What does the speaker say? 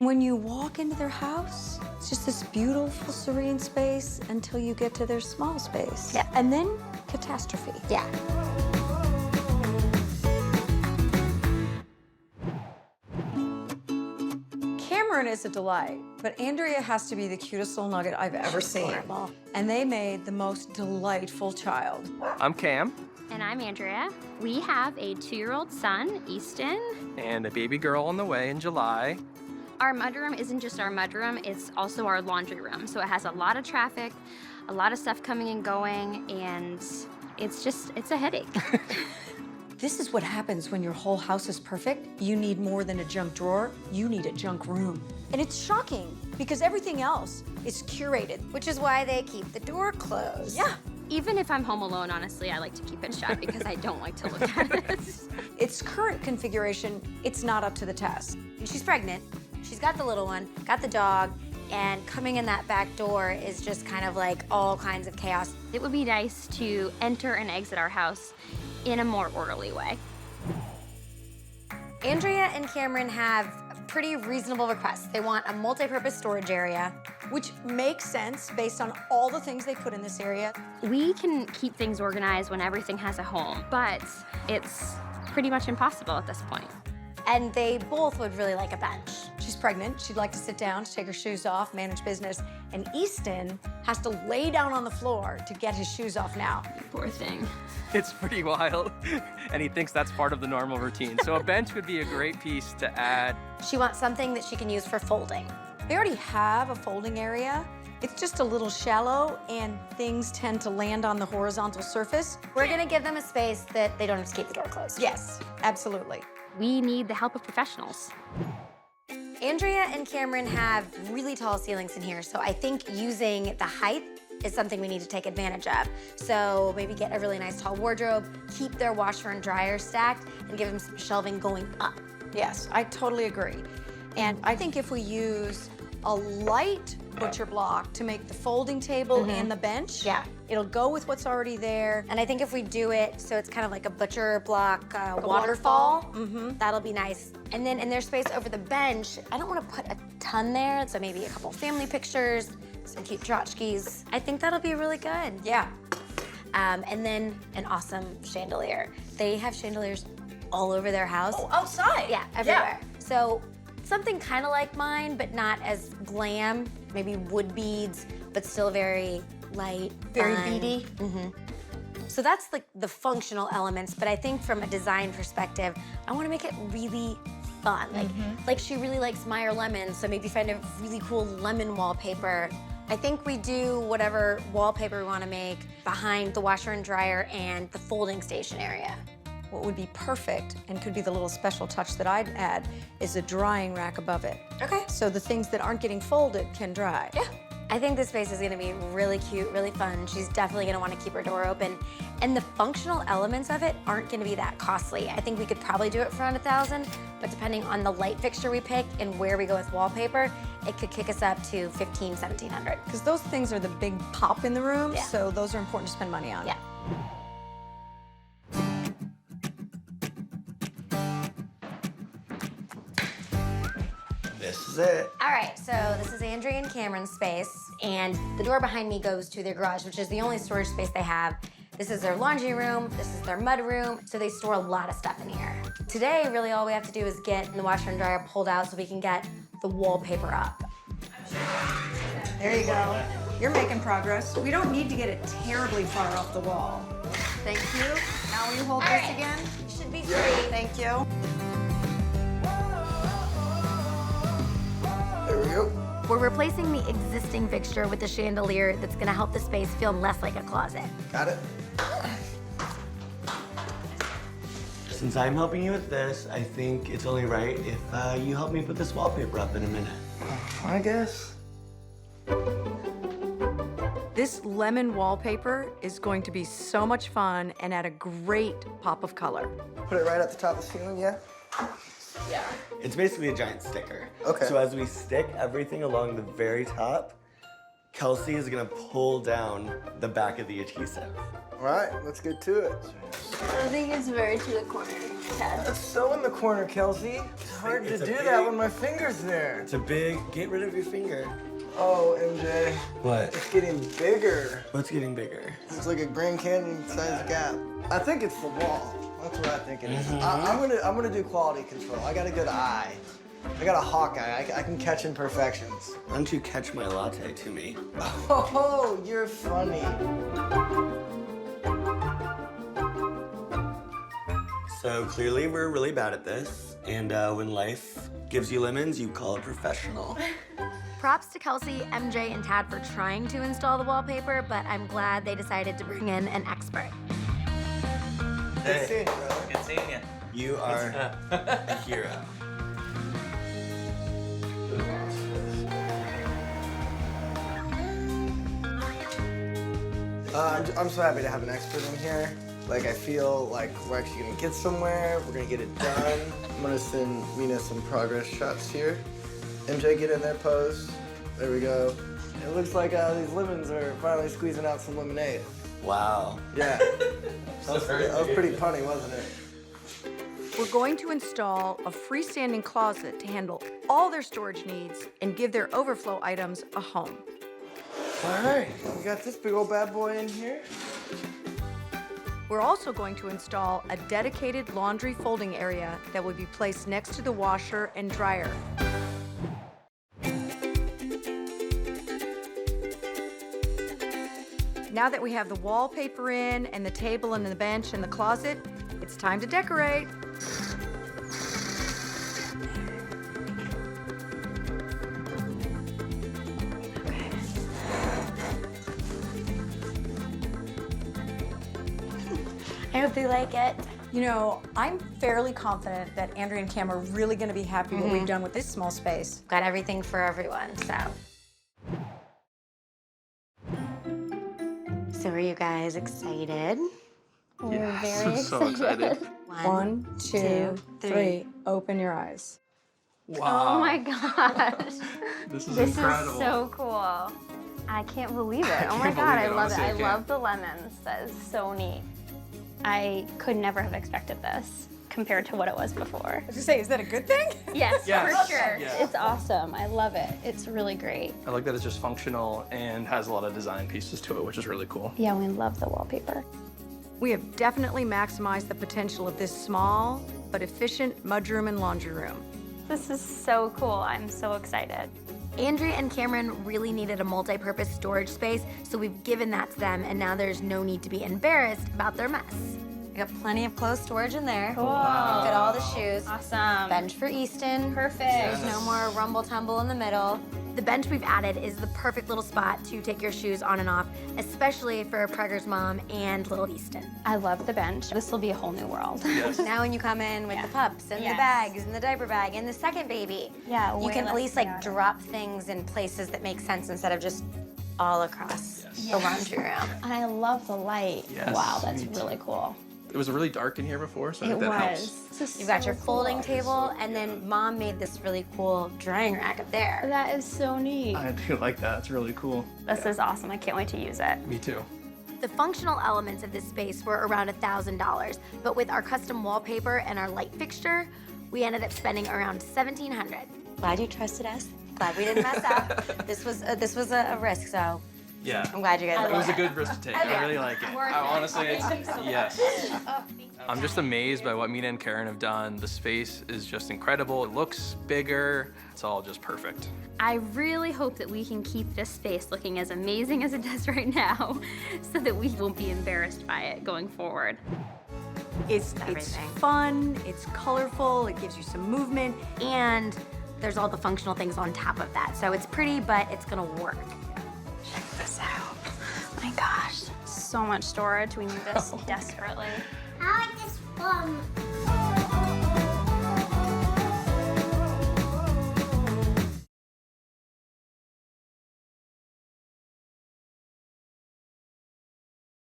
When you walk into their house, it's just this beautiful, serene space until you get to their small space. Yeah. And then catastrophe. Yeah. Cameron is a delight, but Andrea has to be the cutest little nugget I've ever seen. Adorable. And they made the most delightful child. I'm Cam. And I'm Andrea. We have a 2-year-old son, Easton. And a baby girl on the way in July. Our mudroom isn't just our mudroom, it's also our laundry room. So it has a lot of traffic, a lot of stuff coming and going, and it's a headache. This is what happens when your whole house is perfect. You need more than a junk drawer, you need a junk room. And it's shocking because everything else is curated. Which is why they keep the door closed. Yeah. Even if I'm home alone, honestly, I like to keep it shut because I don't like to look at it. Its current configuration, it's not up to the test. And she's pregnant. She's got the little one, got the dog, and coming in that back door is just kind of like all kinds of chaos. It would be nice to enter and exit our house in a more orderly way. Andrea and Cameron have pretty reasonable requests. They want a multi-purpose storage area. Which makes sense based on all the things they put in this area. We can keep things organized when everything has a home, but it's pretty much impossible at this point. And they both would really like a bench. She's pregnant, she'd like to sit down, to take her shoes off, manage business. And Easton has to lay down on the floor to get his shoes off now. Poor thing. It's pretty wild. And he thinks that's part of the normal routine. So a bench would be a great piece to add. She wants something that she can use for folding. They already have a folding area. It's just a little shallow and things tend to land on the horizontal surface. We're gonna give them a space that they don't have to keep the door closed. Yes, absolutely. We need the help of professionals. Andrea and Cameron have really tall ceilings in here, so I think using the height is something we need to take advantage of. So maybe get a really nice tall wardrobe, keep their washer and dryer stacked, and give them some shelving going up. Yes, I totally agree. And I think if we use a light butcher block to make the folding table and the bench, Yeah. it'll go with what's already there. And I think if we do it so it's kind of like a butcher block waterfall. waterfall, that'll be nice. And then in their space over the bench, I don't want to put a ton there, so maybe a couple family pictures, some cute tchotchkes. I think that'll be really good. Yeah. And then an awesome chandelier. They have chandeliers all over their house. Oh, outside. Yeah, everywhere. So something kind of like mine, but not as glam. Maybe wood beads, but still very light, Very fun. beady. So that's like the functional elements, but I think from a design perspective, I want to make it really fun. Like she really likes Meyer lemon, so maybe find a really cool lemon wallpaper. I think we do whatever wallpaper we want to make behind the washer and dryer and the folding station area. What would be perfect and could be the little special touch that I'd add is a drying rack above it. Okay. So the things that aren't getting folded can dry. Yeah. I think this space is gonna be really cute, really fun. She's definitely gonna wanna keep her door open. And the functional elements of it aren't gonna be that costly. I think we could probably do it for around $1,000, but depending on the light fixture we pick and where we go with wallpaper, it could kick us up to $1,500, $1,700. Because those things are the big pop in the room, Yeah. so those are important to spend money on. Yeah. This is it. All right, so this is Andrea and Cameron's space, and the door behind me goes to their garage, which is the only storage space they have. This is their laundry room, this is their mud room, so they store a lot of stuff in here. Today, really all we have to do is get the washer and dryer pulled out so we can get the wallpaper up. There you go. You're making progress. We don't need to get it terribly far off the wall. Thank you. Now will you hold All this right. again? Should be free. Thank you. There we go. We're replacing the existing fixture with a chandelier that's gonna help the space feel less like a closet. Got it. Since I'm helping you with this, I think it's only right if you help me put this wallpaper up in a minute. I guess. This lemon wallpaper is going to be so much fun and add a great pop of color. Put it right at the top of the ceiling, yeah? It's basically a giant sticker. Okay. So as we stick everything along the very top, Kelsey is gonna pull down the back of the adhesive. All right, let's get to it. I think it's very to the corner, Ted. That's so in the corner, Kelsey. It's hard to It's a do big- that when my finger's there. It's a big, get rid of your finger. Oh, MJ. What? It's getting bigger. What's getting bigger? It's like a Grand Canyon-sized gap. I think it's the wall. That's what I think it is. I'm gonna do quality control. I got a good eye. I got a hawk eye. I can catch imperfections. Why don't you catch my latte to me? Oh, you're funny. So clearly we're really bad at this, and when life gives you lemons, you call a professional. Props to Kelsey, MJ, and Tad for trying to install the wallpaper, but I'm glad they decided to bring in an expert. Good seeing you, brother. Good seeing you. You are a hero. I'm so happy to have an expert in here. Like, I feel like we're actually gonna get somewhere. We're gonna get it done. I'm gonna send Mina some progress shots here. MJ, get in there, pose. There we go. It looks like these lemons are finally squeezing out some lemonade. Wow. Yeah. That was pretty punny, wasn't it? We're going to install a freestanding closet to handle all their storage needs and give their overflow items a home. All right, we got this big old bad boy in here. We're also going to install a dedicated laundry folding area that will be placed next to the washer and dryer. Now that we have the wallpaper in and the table and the bench and the closet, it's time to decorate. I hope they like it. You know, I'm fairly confident that Andrea and Cam are really gonna be happy with what we've done with this small space. Got everything for everyone, so. So are you guys excited? We're very excited. So excited. One, two, three. Open your eyes. Wow. Oh my gosh. This is This incredible. is so cool. I can't believe it. Oh my can't god, believe I it, love it. honestly, I I can't. love the lemons. That is so neat. I could never have expected this compared to what it was before. I was gonna say, is that a good thing? Yes, Yes. for sure. Yeah. It's awesome. I love it. It's really great. I like that it's just functional and has a lot of design pieces to it, which is really cool. Yeah, we love the wallpaper. We have definitely maximized the potential of this small but efficient mudroom and laundry room. This is so cool. I'm so excited. Andrea and Cameron really needed a multi-purpose storage space, so we've given that to them, and now there's no need to be embarrassed about their mess. We got plenty of clothes storage in there. Cool. Got all the shoes. Awesome. Bench for Easton. Perfect. There's no more rumble tumble in the middle. The bench we've added is the perfect little spot to take your shoes on and off, especially for Pregger's mom and little Easton. I love the bench. This will be a whole new world. Now when you come in with the pups and the Yes. bags and the diaper bag and the second baby, Yeah, you way can at less least like chaotic. drop things in places that make sense instead of just all across the laundry room. And I love the light. Yes, Wow, that's me too. really cool. It was really dark in here before, so I think that helps. This is You've got so your folding cool. table, and then mom made this really cool drying rack up there. That is so neat. I do like that. It's really cool. This is awesome. I can't wait to use it. Me too. The functional elements of this space were around $1,000, but with our custom wallpaper and our light fixture, we ended up spending around $1,700. Glad you trusted us. Glad we didn't mess up. This was a risk, so Yeah. I'm glad you guys It was liked a good risk to take. I really like it. I honestly, yes. I'm just amazed by what Mina and Karen have done. The space is just incredible. It looks bigger. It's all just perfect. I really hope that we can keep this space looking as amazing as it does right now so that we won't be embarrassed by it going forward. It's Everything. fun, it's colorful, it gives you some movement. And there's all the functional things on top of that. So it's pretty, but it's gonna work. Check this out. Oh my gosh. So much storage. We need this desperately. I like this one.